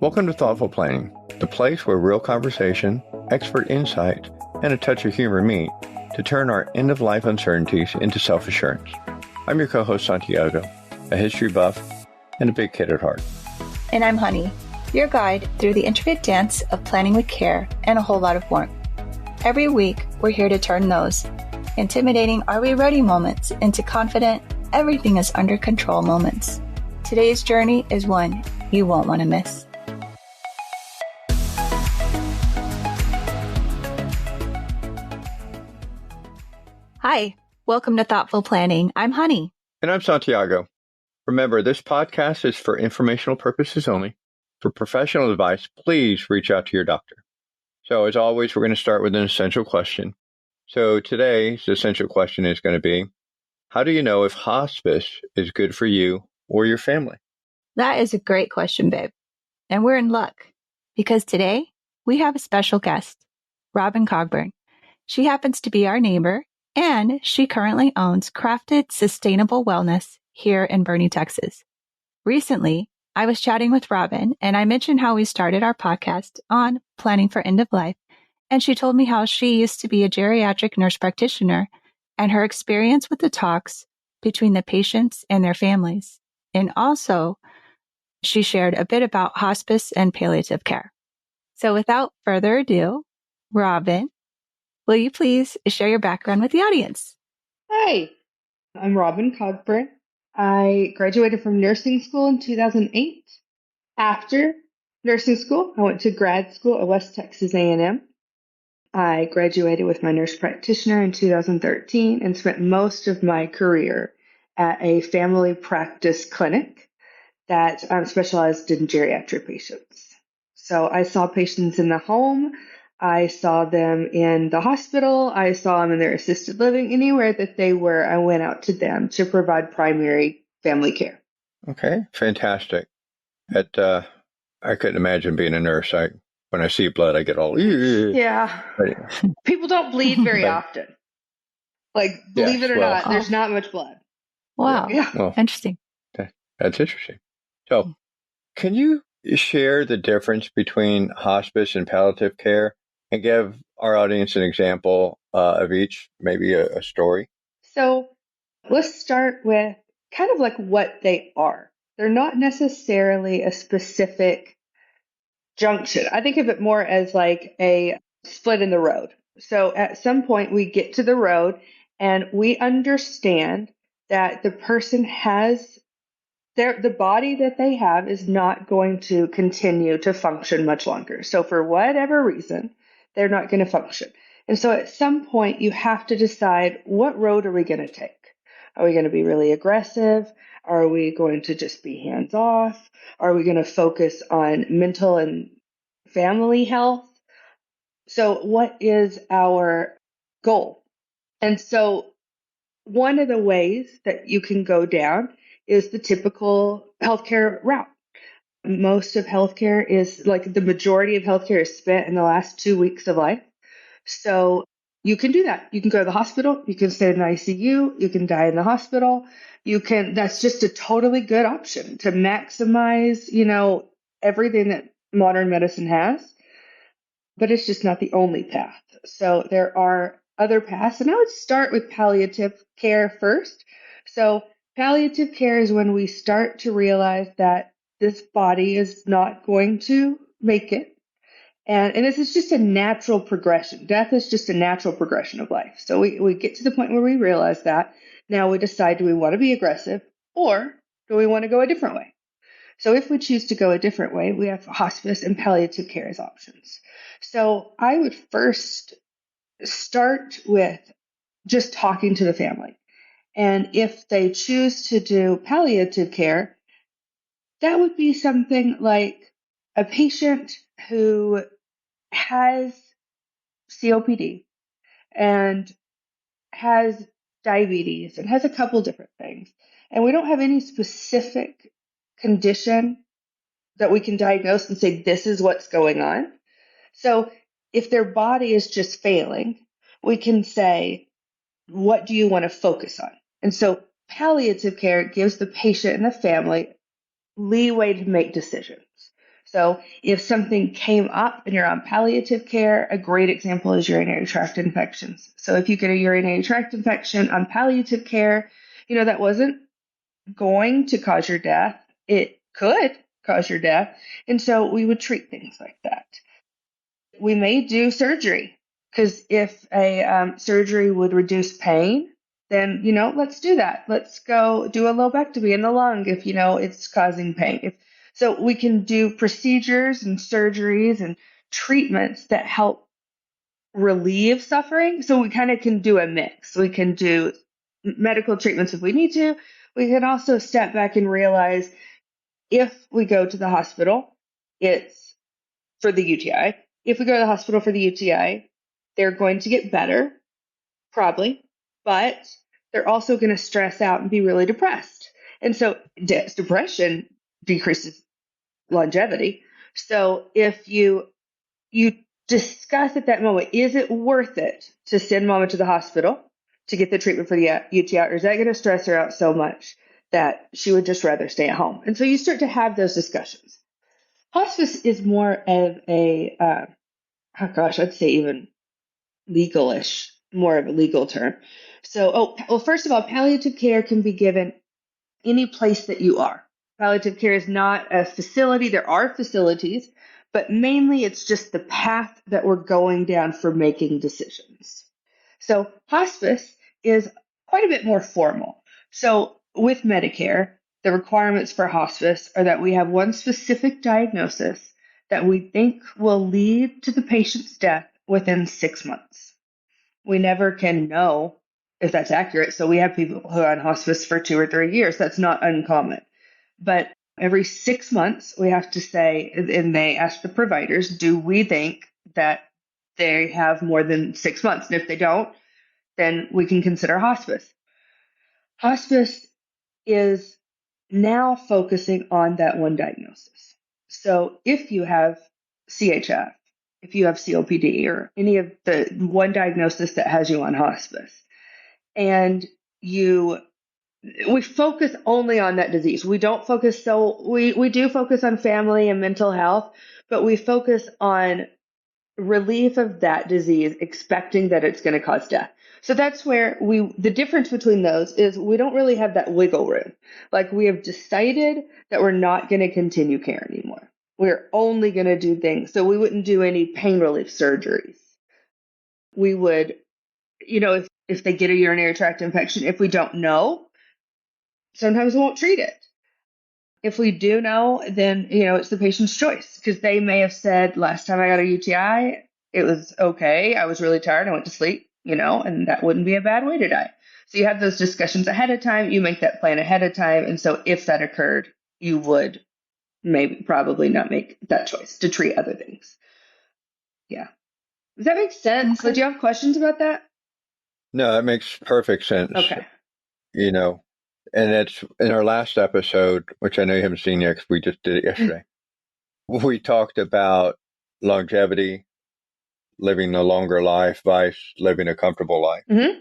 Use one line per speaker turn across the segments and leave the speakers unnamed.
Welcome to Thoughtful Planning, the place where real conversation, expert insight, and a touch of humor meet to turn our end-of-life uncertainties into self-assurance. I'm your co-host, Santiago, a history buff and a big kid at heart.
And I'm Honey, your guide through the intricate dance of planning with care and a whole lot of warmth. Every week, we're here to turn those intimidating "are we ready" moments into confident "everything is under control" moments. Today's journey is one you won't want to miss. Hi, welcome to Thoughtful Planning. I'm Honey.
And I'm Santiago. Remember, this podcast is for informational purposes only. For professional advice, please reach out to your doctor. So as always, we're going to start with an essential question. So today's essential question is going to be, how do you know if hospice is good for you or your family?
That is a great question, babe. And we're in luck because today we have a special guest, Robyn Cogburn. She happens to be our neighbor, and she currently owns Crafted Sustainable Wellness here in Boerne, Texas. Recently, I was chatting with Robyn, and I mentioned how we started our podcast on planning for end of life, and she told me how she used to be a geriatric nurse practitioner and her experience with the talks between the patients and their families. And also, she shared a bit about hospice and palliative care. So without further ado, Robyn, will you please share your background with the audience?
Hi, I'm Robyn Cogburn. I graduated from nursing school in 2008. After nursing school, I went to grad school at West Texas A&M. I graduated with my nurse practitioner in 2013 and spent most of my career at a family practice clinic that specialized in geriatric patients. So I saw patients in the home, I saw them in the hospital, I saw them in their assisted living, anywhere that they were, I went out to them to provide primary family care.
Okay, fantastic. I couldn't imagine being a nurse. When I see blood, I get all...
Yeah. People don't bleed very often. Believe it or not, there's not much blood.
Wow.
Yeah.
Well,
interesting.
That's interesting. So, can you share the difference between hospice and palliative care and give our audience an example of each, maybe a story?
So, let's start with kind of like what they are. They're not necessarily a specific junction. I think of it more as like a split in the road. So at some point we get to the road and we understand that the person has the body that they have is not going to continue to function much longer. So for whatever reason, they're not going to function. And so at some point you have to decide, what road are we going to take? Are we going to be really aggressive? Are we going to just be hands off? Are we going to focus on mental and family health? So what is our goal? And so one of the ways that you can go down is the typical healthcare route. Most of healthcare is like the majority of healthcare is spent in the last 2 weeks of life. So you can do that. You can go to the hospital. You can stay in the ICU. You can die in the hospital. That's just a totally good option to maximize, everything that modern medicine has. But it's just not the only path. So there are other paths. And I would start with palliative care first. So palliative care is when we start to realize that this body is not going to make it. And this is just a natural progression. Death is just a natural progression of life. So we get to the point where we realize that. Now we decide, do we want to be aggressive or do we want to go a different way? So if we choose to go a different way, we have hospice and palliative care as options. So I would first start with just talking to the family. And if they choose to do palliative care, that would be something like a patient who has COPD and has diabetes and has a couple different things. And we don't have any specific condition that we can diagnose and say, this is what's going on. So if their body is just failing, we can say, what do you want to focus on? And so palliative care gives the patient and the family leeway to make decisions. So if something came up and you're on palliative care, a great example is urinary tract infections. So if you get a urinary tract infection on palliative care, that wasn't going to cause your death. It could cause your death. And so we would treat things like that. We may do surgery because if a surgery would reduce pain, then, let's do that. Let's go do a lobectomy in the lung if, it's causing pain. So we can do procedures and surgeries and treatments that help relieve suffering. So we kind of can do a mix. We can do medical treatments if we need to. We can also step back and realize if we go to the hospital, it's for the UTI. If we go to the hospital for the UTI, they're going to get better, probably, but they're also going to stress out and be really depressed. And so depression decreases longevity. So if you discuss at that moment, is it worth it to send mama to the hospital to get the treatment for the UTI, or is that going to stress her out so much that she would just rather stay at home? And so you start to have those discussions. Hospice is more of a, I'd say even legalish, more of a legal term. So, first of all, palliative care can be given any place that you are. Palliative care is not a facility. There are facilities, but mainly it's just the path that we're going down for making decisions. So hospice is quite a bit more formal. So with Medicare, the requirements for hospice are that we have one specific diagnosis that we think will lead to the patient's death within 6 months. We never can know if that's accurate. So we have people who are on hospice for 2 or 3 years. That's not uncommon. But every 6 months, we have to say, and they ask the providers, do we think that they have more than 6 months? And if they don't, then we can consider hospice. Hospice is now focusing on that one diagnosis. So if you have CHF, if you have COPD, or any of the one diagnosis that has you on hospice, and we focus only on that disease. We don't focus, we do focus on family and mental health, but we focus on relief of that disease, expecting that it's going to cause death. So that's where the difference between those is we don't really have that wiggle room. Like, we have decided that we're not going to continue care anymore. We're only going to do things. So we wouldn't do any pain relief surgeries. We would, if they get a urinary tract infection, if we don't know, sometimes we won't treat it. If we do know, then, it's the patient's choice, because they may have said, last time I got a UTI, it was okay. I was really tired. I went to sleep, and that wouldn't be a bad way to die. So you have those discussions ahead of time. You make that plan ahead of time. And so if that occurred, you would probably not make that choice to treat other things. Yeah. Does that make sense? Okay. So do you have questions about that?
No, that makes perfect sense.
Okay.
And it's in our last episode, which I know you haven't seen yet because we just did it yesterday. We talked about longevity, living a longer life versus living a comfortable life.
Mm-hmm.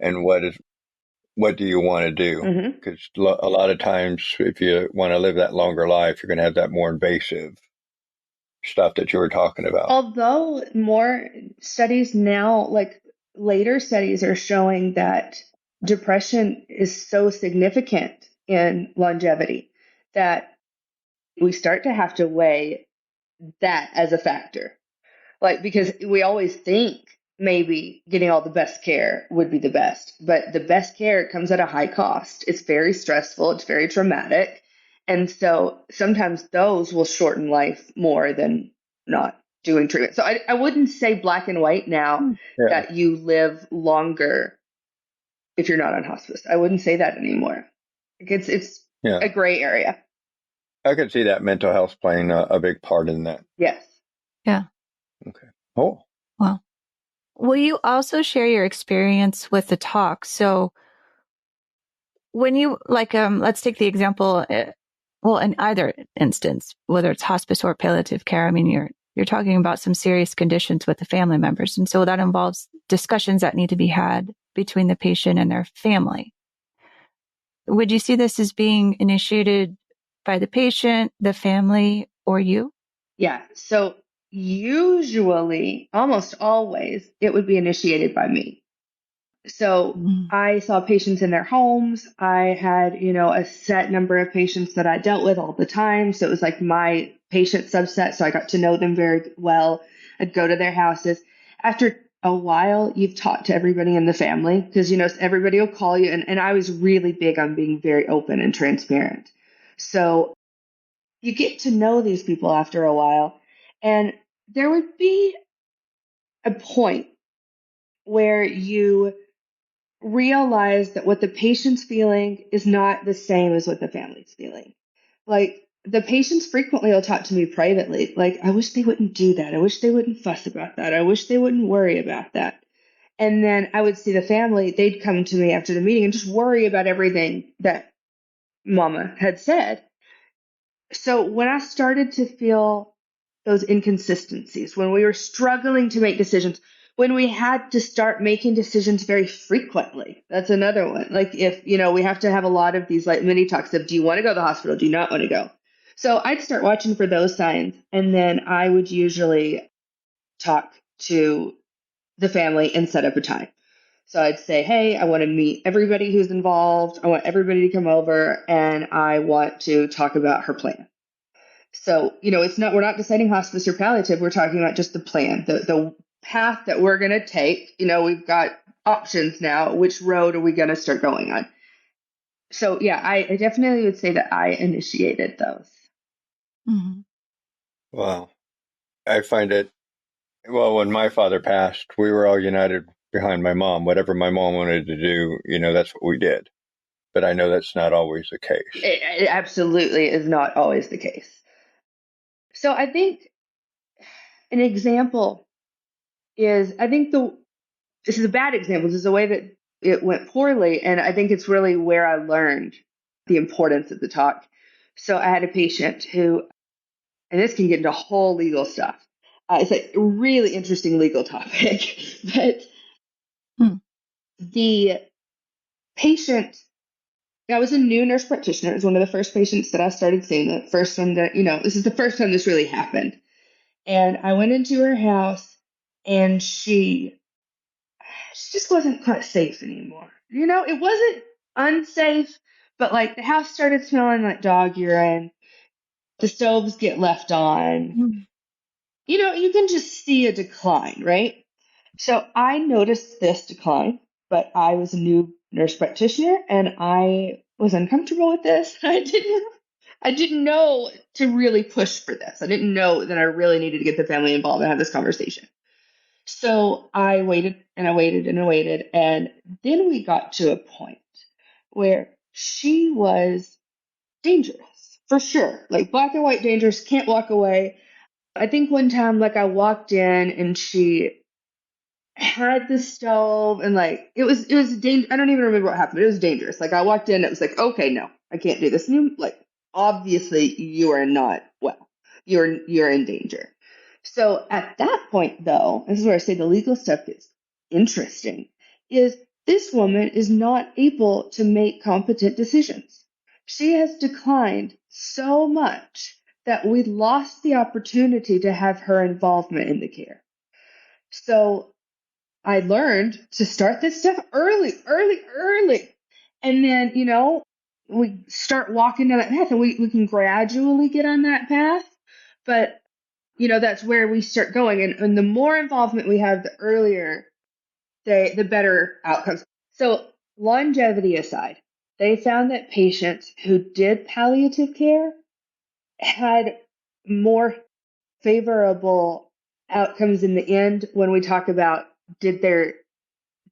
And what do you want to do? Because a lot of times, if you want to live that longer life, you're going to have that more invasive stuff that you were talking about.
Although more studies now, like later studies, are showing that depression is so significant in longevity that we start to have to weigh that as a factor. Like, because we always think maybe getting all the best care would be the best, but the best care comes at a high cost. It's very stressful. It's very traumatic. And so sometimes those will shorten life more than not doing treatment. So I wouldn't say black and white now that you live longer if you're not on hospice. I wouldn't say that anymore. It's a gray area.
I could see that mental health playing a big part in that.
Yes.
Yeah.
Okay. Oh.
Well, will you also share your experience with the talk? So when you, let's take the example, in either instance, whether it's hospice or palliative care, I mean, you're talking about some serious conditions with the family members. And so that involves discussions that need to be had between the patient and their family. Would you see this as being initiated by the patient, the family, or you?
Yeah. So usually, almost always, it would be initiated by me. So
Mm.
I saw patients in their homes. I had, a set number of patients that I dealt with all the time. So it was like my patient subset. So I got to know them very well. I'd go to their houses. After a while, you've talked to everybody in the family because, everybody will call you. And I was really big on being very open and transparent. So you get to know these people after a while. And there would be a point where you realize that what the patient's feeling is not the same as what the family's feeling. Like the patients frequently will talk to me privately, like, I wish they wouldn't do that. I wish they wouldn't fuss about that. I wish they wouldn't worry about that. And then I would see the family, they'd come to me after the meeting and just worry about everything that mama had said. So when I started to feel those inconsistencies, when we were struggling to make decisions, when we had to start making decisions very frequently, that's another one. Like if, we have to have a lot of these like mini talks of, do you want to go to the hospital? Do you not want to go? So I'd start watching for those signs. And then I would usually talk to the family and set up a time. So I'd say, hey, I want to meet everybody who's involved. I want everybody to come over and I want to talk about her plan. So, we're not deciding hospice or palliative. We're talking about just the plan, the path that we're going to take. We've got options now. Which road are we going to start going on? So, yeah, I definitely would say that I initiated those.
Mm-hmm.
Wow. I find it, well, when my father passed, we were all united behind my mom. Whatever my mom wanted to do, that's what we did. But I know that's not always the case.
It absolutely is not always the case. So I think an example is, this is a bad example. This is a way that it went poorly. And I think it's really where I learned the importance of the talk. So I had a patient who, and this can get into whole legal stuff. It's a really interesting legal topic, but
Hmm.
the patient, I was a new nurse practitioner. It was one of the first patients that I started seeing, the first one that, this is the first time this really happened. And I went into her house and she just wasn't quite safe anymore. It wasn't unsafe, but like the house started smelling like dog urine. The stoves get left on.
Mm.
You can just see a decline, right? So I noticed this decline, but I was a new nurse practitioner and I was uncomfortable with this. I didn't know to really push for this. I didn't know that I really needed to get the family involved and have this conversation. So I waited and I waited and I waited. And then we got to a point where she was dangerous, for sure. Like black and white dangerous, can't walk away. I think one time, like I walked in and she had the stove and like it was dangerous. I don't even remember what happened, but it was dangerous. Like I walked in, it was like, okay, no, I can't do this. And like obviously you are not well. You're in danger. So at that point though, this is where I say the legal stuff gets interesting, is this woman is not able to make competent decisions. She has declined so much that we lost the opportunity to have her involvement in the care. So I learned to start this stuff early, early, early. And then, we start walking down that path and we can gradually get on that path. But, that's where we start going. And the more involvement we have, the earlier the better outcomes. So longevity aside, they found that patients who did palliative care had more favorable outcomes in the end when we talk about did their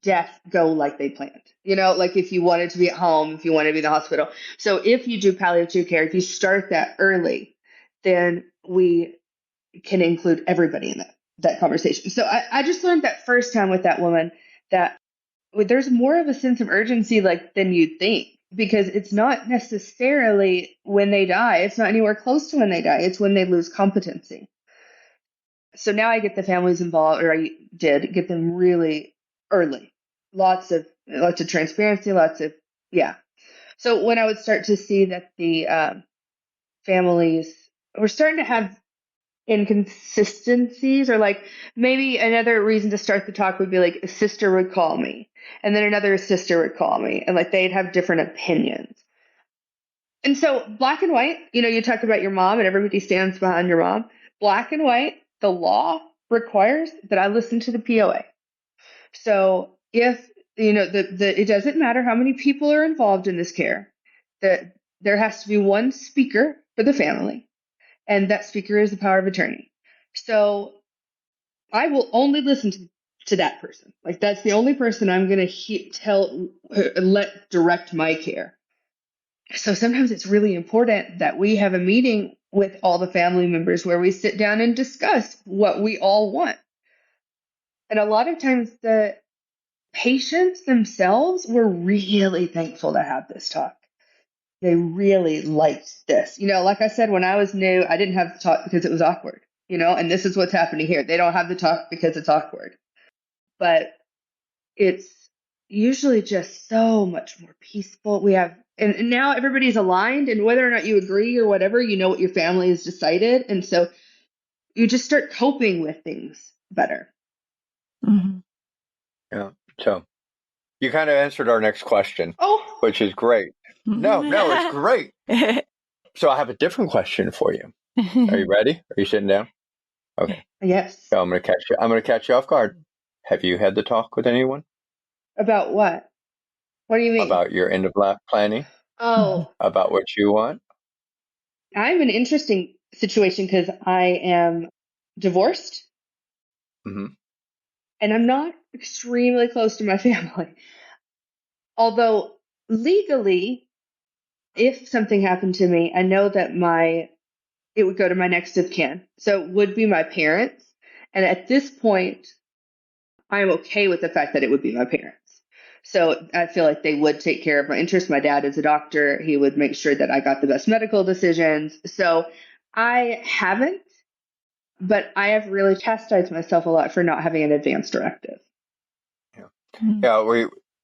death go like they planned. Like if you wanted to be at home, if you wanted to be in the hospital. So if you do palliative care, if you start that early, then we can include everybody in that conversation. So I just learned that first time with that woman that there's more of a sense of urgency like than you'd think because it's not necessarily when they die. It's not anywhere close to when they die. It's when they lose competency. So now I get the families involved, or I did get them really early. Lots of transparency, yeah. So when I would start to see that the families were starting to have inconsistencies, or like maybe another reason to start the talk would be like a sister would call me and then another sister would call me, and like they'd have different opinions. And so black and white, you talked about your mom and everybody stands behind your mom. Black and white, the law requires that I listen to the POA. So if, it doesn't matter how many people are involved in this care, that there has to be one speaker for the family, and that speaker is the power of attorney. So I will only listen to that person. Like that's the only person I'm going to let direct my care. So sometimes it's really important that we have a meeting with all the family members where we sit down and discuss what we all want. And a lot of times the patients themselves were really thankful to have this talk. They really liked this. Like I said, when I was new, I didn't have the talk because it was awkward, and this is what's happening here. They don't have the talk because it's awkward. But it's usually just so much more peaceful. And now everybody's aligned, and whether or not you agree or whatever, you know what your family has decided. And so you just start coping with things better.
Mm-hmm.
Yeah. So you kind of answered our next question, which is great. No, it's great. So I have a different question for you. Are you ready? Are you sitting down? Okay.
Yes.
So I'm going to catch you off guard. Have you had the talk with anyone?
About what? What do you mean?
About your end of life planning?
Oh.
About what you want?
I'm in an interesting situation because I am divorced.
Mm-hmm.
And I'm not extremely close to my family. Although legally, if something happened to me, I know that it would go to my next of kin. So it would be my parents. And at this point, I'm okay with the fact that it would be my parents. So I feel like they would take care of my interests. My dad is a doctor. He would make sure that I got the best medical decisions. So I haven't, but I have really chastised myself a lot for not having an advance directive.
Yeah,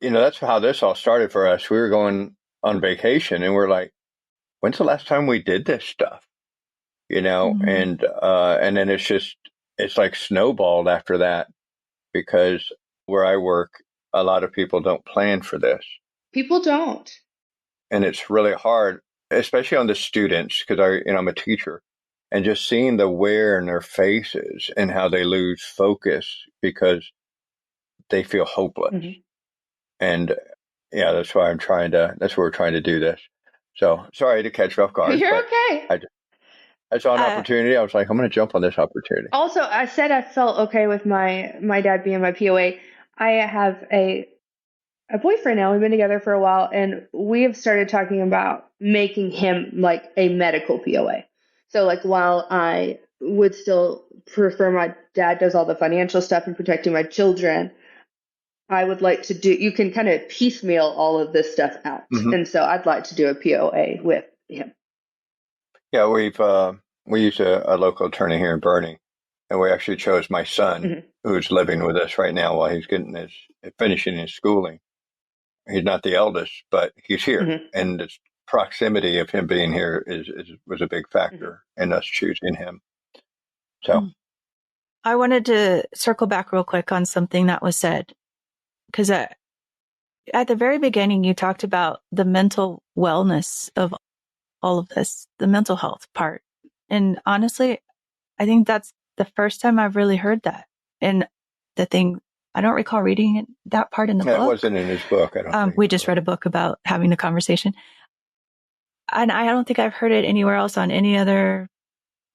that's how this all started for us. We were going on vacation and we're like, when's the last time we did this stuff?
Mm-hmm.
And then it's like snowballed after that, because where I work, a lot of people don't plan for this.
People don't.
And it's really hard, especially on the students, because I'm a teacher, and just seeing the wear in their faces and how they lose focus because they feel hopeless. Mm-hmm. And yeah, that's why that's why we're trying to do this. So sorry to catch you off guard.
You're okay.
I saw an opportunity. I was like, I'm going to jump on this opportunity.
Also, I said I felt okay with my dad being my POA. I have a boyfriend now. We've been together for a while, and we have started talking about making him like a medical POA. So like while I would still prefer my dad does all the financial stuff and protecting my children, I would like to you can kind of piecemeal all of this stuff out. Mm-hmm. And so I'd like to do a POA with him.
Yeah, we use a local attorney here in Bernie, and we actually chose my son, mm-hmm. who's living with us right now while he's finishing his schooling. He's not the eldest, but he's here, mm-hmm. and the proximity of him being here was a big factor mm-hmm. in us choosing him. So,
I wanted to circle back real quick on something that was said, because at the very beginning you talked about the mental wellness of all of this, the mental health part. And honestly, I think that's the first time I've really heard that. And the thing, I don't recall reading that part in the book.
It wasn't in his book. I don't think.
We just read a book about having the conversation. And I don't think I've heard it anywhere else on any other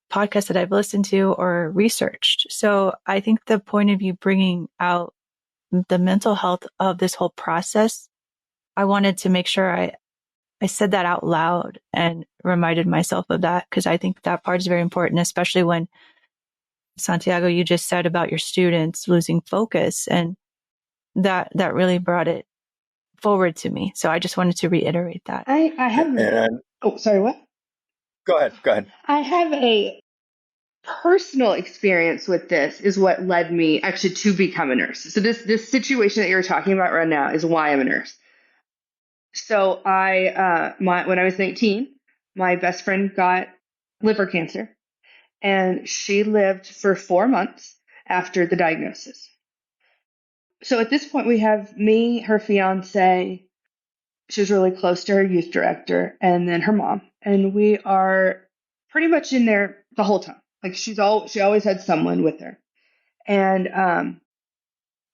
podcast that I've listened to or researched. So I think the point of you bringing out the mental health of this whole process, I wanted to make sure I said that out loud and reminded myself of that, because I think that part is very important, especially when, Santiago, you just said about your students losing focus, and that really brought it forward to me. So I just wanted to reiterate that.
I have. Oh, sorry, what?
Go ahead.
I have a personal experience with this is what led me actually to become a nurse. So this situation that you're talking about right now is why I'm a nurse. So when I was 19, my best friend got liver cancer, and she lived for 4 months after the diagnosis. So at this point, we have me, her fiance, she was really close to her youth director, and then her mom. And we are pretty much in there the whole time. Like she always had someone with her. And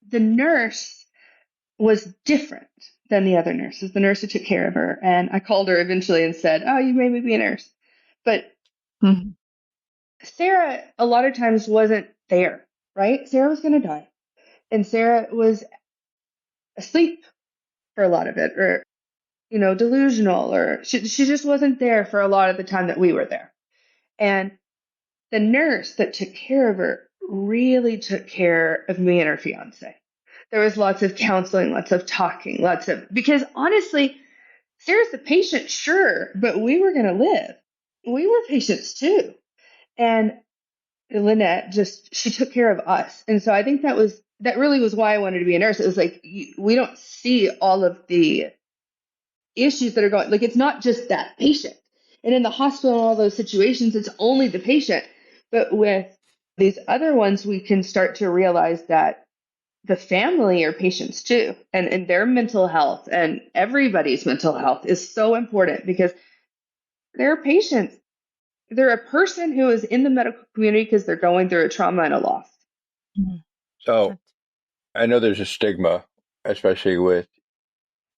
the nurse was different than the other nurses, the nurse who took care of her. And I called her eventually and said, "Oh, you made me be a nurse." But
Mhm.
Sarah, a lot of times, wasn't there, right? Sarah was going to die. And Sarah was asleep for a lot of it, or, delusional, or she just wasn't there for a lot of the time that we were there. And the nurse that took care of her really took care of me and her fiance. There was lots of counseling, lots of talking, because honestly, Sarah's the patient, sure, but we were going to live. We were patients too. And Lynette she took care of us. And so I think that really was why I wanted to be a nurse. It was like, we don't see all of the issues that are going, like, it's not just that patient. And in the hospital and all those situations, it's only the patient. But with these other ones, we can start to realize that the family are patients too. And their mental health and everybody's mental health is so important because they're patients. They're a person who is in the medical community because they're going through a trauma and a loss.
So I know there's a stigma, especially with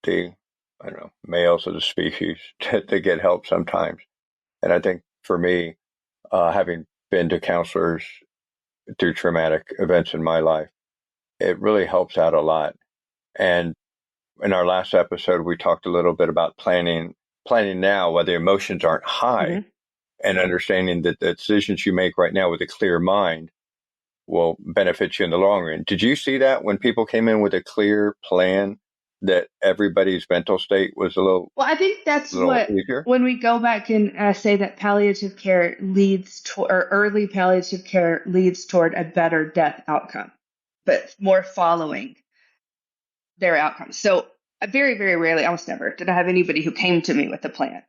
the, I don't know, males of the species to get help sometimes. And I think for me, having been to counselors through traumatic events in my life, it really helps out a lot. And in our last episode, we talked a little bit about planning now while the emotions aren't high, and understanding that the decisions you make right now with a clear mind will benefit you in the long run. Did you see that when people came in with a clear plan, that everybody's mental state was a little,
well, I think that's
what easier?
When we go back and say that palliative care or early palliative care leads toward a better death outcome, but more following their outcomes. So very, very rarely, almost never, did I have anybody who came to me with a plan.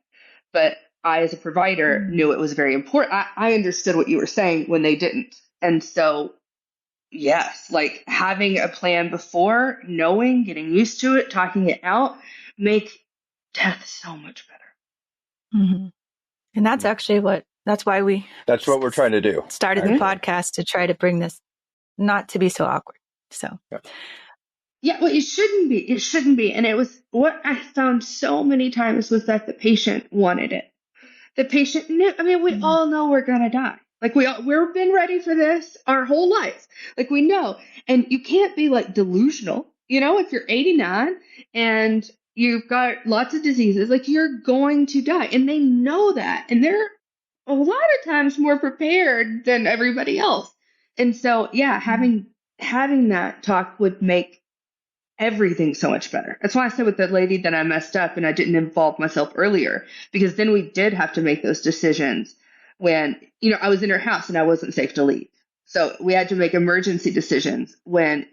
But I, as a provider, knew it was very important. I understood what you were saying when they didn't. And so, yes, like having a plan before, knowing, getting used to it, talking it out, make death so much better.
Mm-hmm. And that's actually that's why
that's what we're trying to do.
Started the podcast, to try to bring this not to be so awkward. So,
yeah, well, it shouldn't be. It shouldn't be. And it was what I found so many times was that the patient wanted it. The patient knew. I mean, we all know we're gonna die. Like we've been ready for this our whole lives. Like we know, and you can't be like delusional. If you're 89 and you've got lots of diseases, like you're going to die, and they know that, and they're a lot of times more prepared than everybody else. And so, yeah, having that talk would make everything so much better. That's why I said with the lady that I messed up and I didn't involve myself earlier, because then we did have to make those decisions when, I was in her house and I wasn't safe to leave. So we had to make emergency decisions when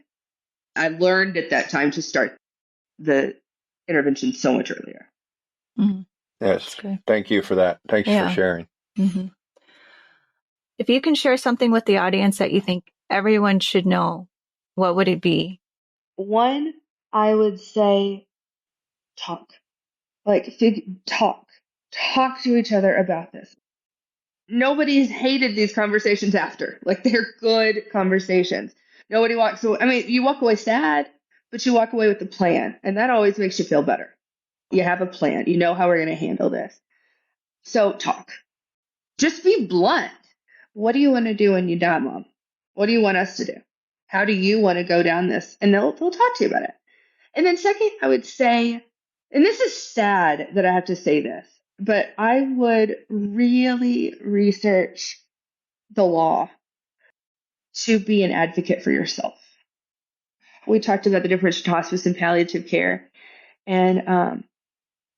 I learned at that time to start the intervention so much earlier.
Mm-hmm.
Yes. Thank you for that. Thanks for sharing.
Mm-hmm. If you can share something with the audience that you think everyone should know, what would it be?
One, I would say talk. Talk to each other about this. Nobody's hated these conversations after. Like, they're good conversations. Nobody walks away. I mean, you walk away sad, but you walk away with a plan, and that always makes you feel better. You have a plan. You know how we're going to handle this. So talk. Just be blunt. What do you want to do when you die, Mom? What do you want us to do? How do you want to go down this? And they'll talk to you about it. And then second, I would say, and this is sad that I have to say this, but I would really research the law to be an advocate for yourself. We talked about the difference between hospice and palliative care, and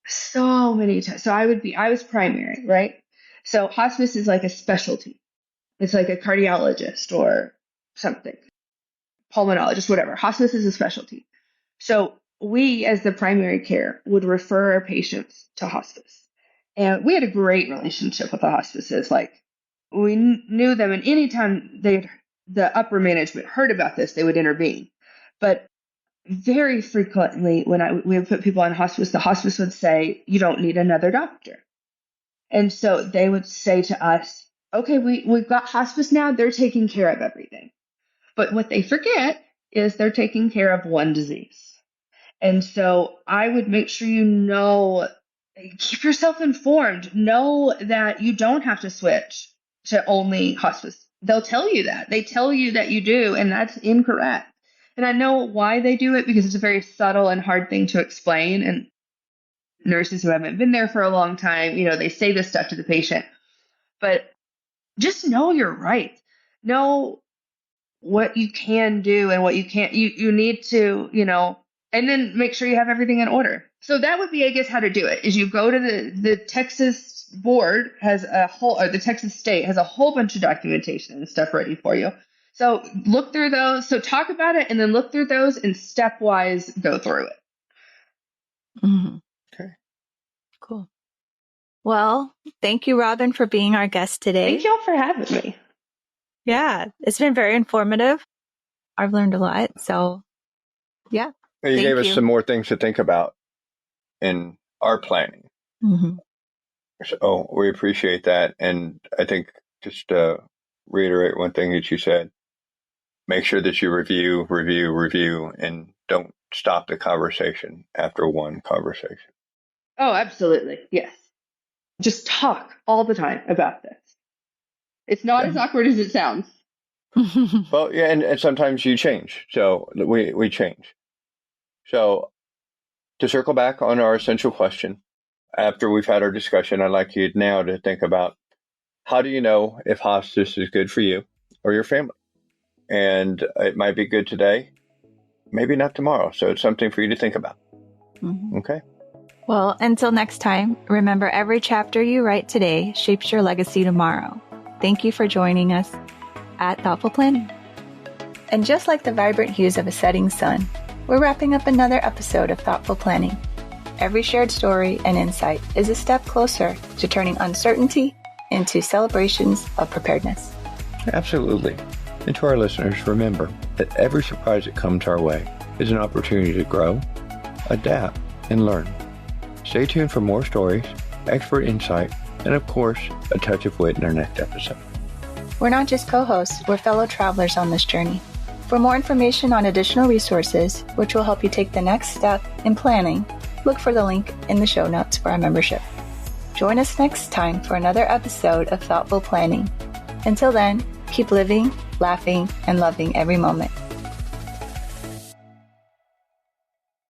so many times. So I was primary, right? So hospice is like a specialty. It's like a cardiologist or something, pulmonologist, whatever. Hospice is a specialty. So we, as the primary care, would refer our patients to hospice. And we had a great relationship with the hospices. Like, we knew them, and anytime the upper management heard about this, they would intervene. But very frequently, when we would put people on hospice, the hospice would say, "You don't need another doctor." And so they would say to us, "Okay, we've got hospice now. They're taking care of everything." But what they forget is they're taking care of one disease. And so I would make sure keep yourself informed. Know that you don't have to switch to only hospice. They'll tell you that. They tell you that you do, and that's incorrect. And I know why they do it, because it's a very subtle and hard thing to explain. And nurses who haven't been there for a long time, they say this stuff to the patient. But just know you're right. Know what you can do and what you can't. You need to, and then make sure you have everything in order. So that would be, I guess, how to do it is you go to the Texas board or the Texas state has a whole bunch of documentation and stuff ready for you. So look through those. So talk about it and then look through those and stepwise go through it.
Mm-hmm.
Okay.
Cool. Well, thank you, Robyn, for being our guest today.
Thank y'all for having me.
Yeah, it's been very informative. I've learned a lot. So, yeah.
You gave us some more things to think about in our planning.
Mm-hmm.
So we appreciate that. And I think just to reiterate one thing that you said, make sure that you review, and don't stop the conversation after one conversation.
Oh, absolutely. Yes. Just talk all the time about this. It's not as awkward as it sounds.
Well, yeah, and sometimes you change. So we change. So to circle back on our essential question, after we've had our discussion, I'd like you now to think about, how do you know if hospice is good for you or your family? And it might be good today, maybe not tomorrow. So it's something for you to think about. Mm-hmm. Okay?
Well, until next time, remember, every chapter you write today shapes your legacy tomorrow. Thank you for joining us at Thoughtful Planning. And just like the vibrant hues of a setting sun, we're wrapping up another episode of Thoughtful Planning. Every shared story and insight is a step closer to turning uncertainty into celebrations of preparedness.
Absolutely. And to our listeners, remember that every surprise that comes our way is an opportunity to grow, adapt, and learn. Stay tuned for more stories, expert insight, and of course, a touch of wit in our next episode.
We're not just co-hosts, we're fellow travelers on this journey. For more information on additional resources, which will help you take the next step in planning, look for the link in the show notes for our membership. Join us next time for another episode of Thoughtful Planning. Until then, keep living, laughing, and loving every moment.